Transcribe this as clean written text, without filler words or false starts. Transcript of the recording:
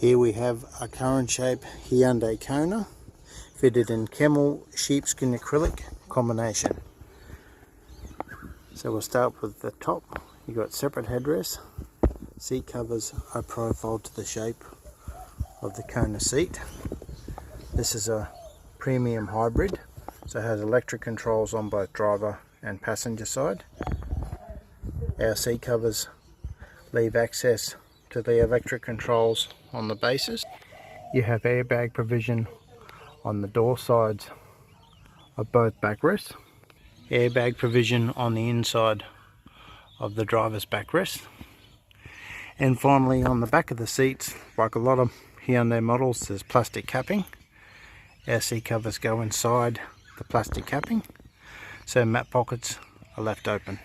Here we have a current shape Hyundai Kona fitted in CAMEL sheepskin acrylic combination. So we'll start with the top. You've got separate headrests. Seat covers are profiled to the shape of the Kona seat. This is a premium hybrid, so it has electric controls on both driver and passenger side. Our seat covers leave access to the electric controls on the bases. You have airbag provision on the door sides of both backrests. Airbag provision on the inside of the driver's backrest. And finally, on the back of the seats, like a lot of Hyundai models, there's plastic capping. Our seat covers go inside the plastic capping, so mat pockets are left open.